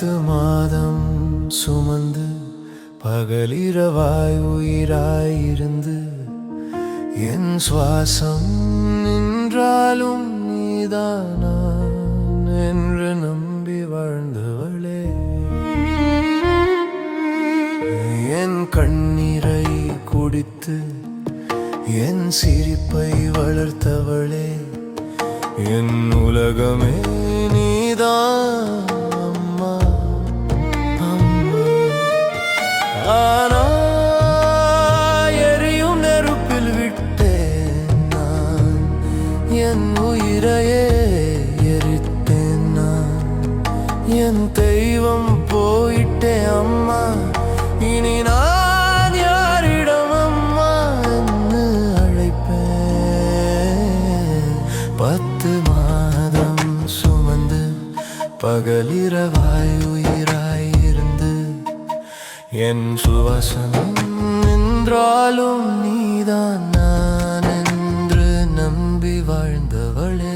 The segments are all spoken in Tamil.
10 மாதம் சுமந்து பகலிரவாய் உயிராயிருந்து என் சுவாசம் நின்றாலும் நீதானா என்று நம்பி வாழ்ந்தவளே, என் கண்ணீரை குடித்து என் சிரிப்பை வளர்த்தவளே, என் உலகமே நீதான் அம்மா அம்மா. ஆனா எரியும் நெருப்பில் விட்டேன் நான், என் உயிரையே எரித்தேன் நான். என் தெய்வம் போயிட்டே அம்மா, இனி நான் யாரிடம் அம்மா என்று அழைப்பேன். 10 மாதம் சுமந்து பகலிரவாய் உயிராயிருந்து என் சுவாசம் நின்றாலும் நீதான் நான் என்று நம்பி வாழ்ந்தவளே.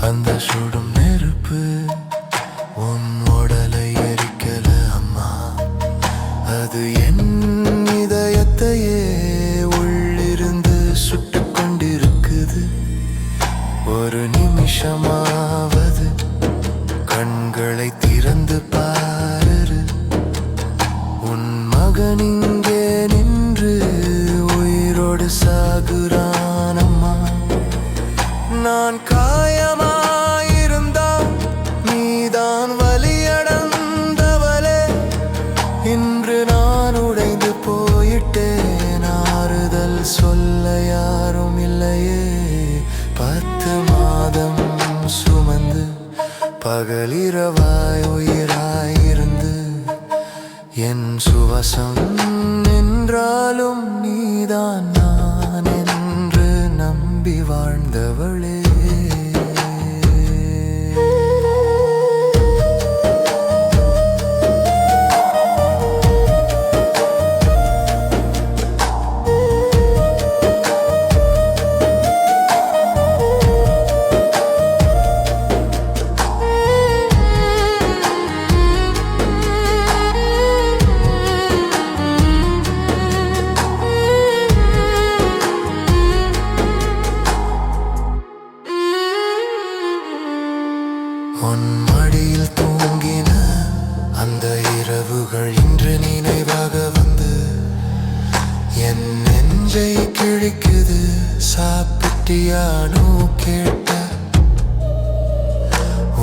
அந்த சுடும் நெருப்பு உன் உடலை எரிக்கல அம்மா, அது என் இதயத்தையே உள்ளிருந்து சுட்டு கொண்டிருக்குது. ஒரு நிமிஷமாவது கண்களை திறந்து பாரு, உன் மகன் இங்கே நின்று உயிரோடு சாகுறான் அம்மா. நான் காயமாயிருந்தால் நீதான் வலியடைந்தவளே, இன்று நான் உடைந்து போயிட்டேன், ஆறுதல் சொல்ல யாரும் இல்லையே. 10 மாதம் சுமந்து பகலிரவாய் உயிராயிருந்து என் சுவாசம் நின்றாலும் நீதான் நான் என்று நம்பி வாழ்ந்தவளே. உன் மடியில் தூங்கின அந்த இரவுகள் இன்று நினைவாக வந்து என் நெஞ்சை கிழிக்குது. சாப்பிட்டியானோ கேட்ட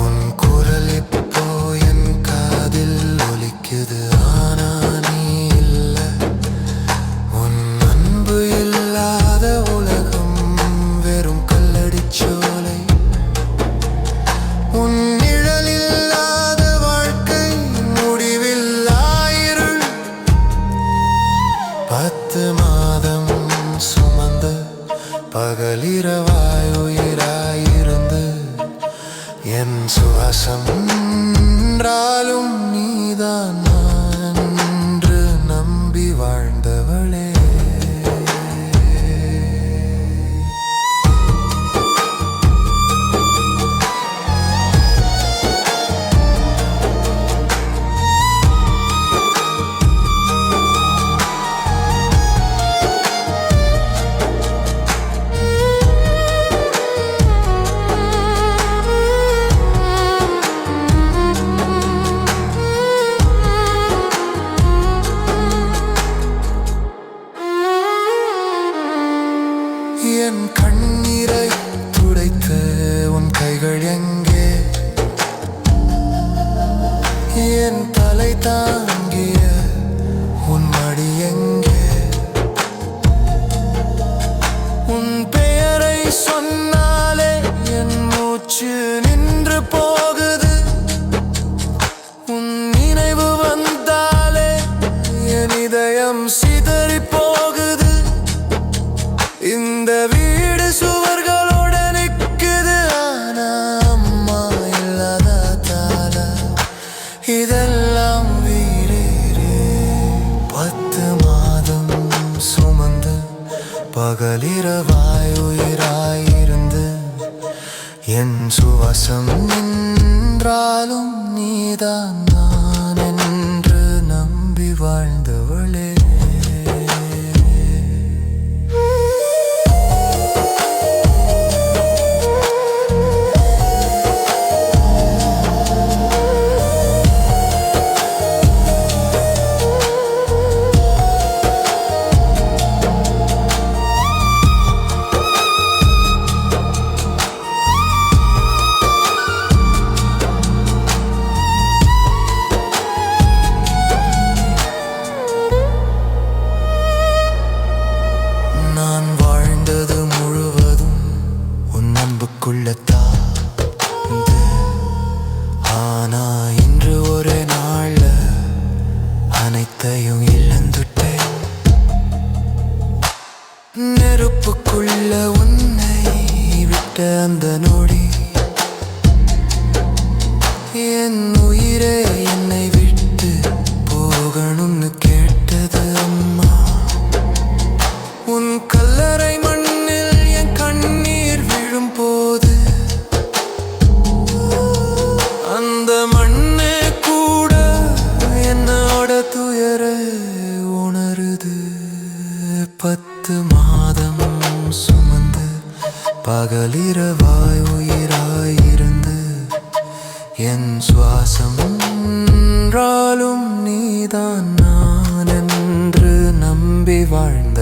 உன் குரல் இப்போ என் காதில் ஒலிக்குது. ஆனா நீ இல்ல, உன் அன்பு இல்லாத உலகம் வெறும் கல்லடிச்சோலை. உன் நிழல் இல்லாத வாழ்க்கை முடிவில்லாயிருள். 10 மாதம் சுமந்து பகலிரவாய் உயிராயிருந்து என் சுவாசம் நின்றாலும் நீதான் நான் என்று நம்பி வாழ்ந்தவளே. நேரம் சிதறி போகுது. இந்த வீடு சுவர்களோட நிக்குது. ஆனா அம்மா இல்லாததால இதெல்லாம் வீடேறு. 10 மாதம் சுமந்து பகலிரவாய் உயிராயிருந்து என் சுவாசம் நின்றாலும் நீதான் நான் என்று நம்பி வாழ்ந்தவளே. நான் வாழ்ந்தது முழுவதும் உன் அன்புக்குள்ளத்தான். ஆனா இன்று ஒரே நாள்ல அனைத்தையும் இழந்துட்டேன். நெருப்புக்குள்ள உன்னை விட்ட அந்த நொடி என் உயிரே என்னை விட்டு போகணும்னு கேட்டது அம்மா. உன் கல்லறை மண்ணில் என் கண்ணீர் விழும் போது அந்த மண்ணே கூட என்னோட துயர உணருது. 10 மாதம் சுமந்து பகலிரவாய் உயிராயிருந்து என் சுவாசம் நின்றாலும் நீதான் நான் என்று நம்பி வாழ்ந்த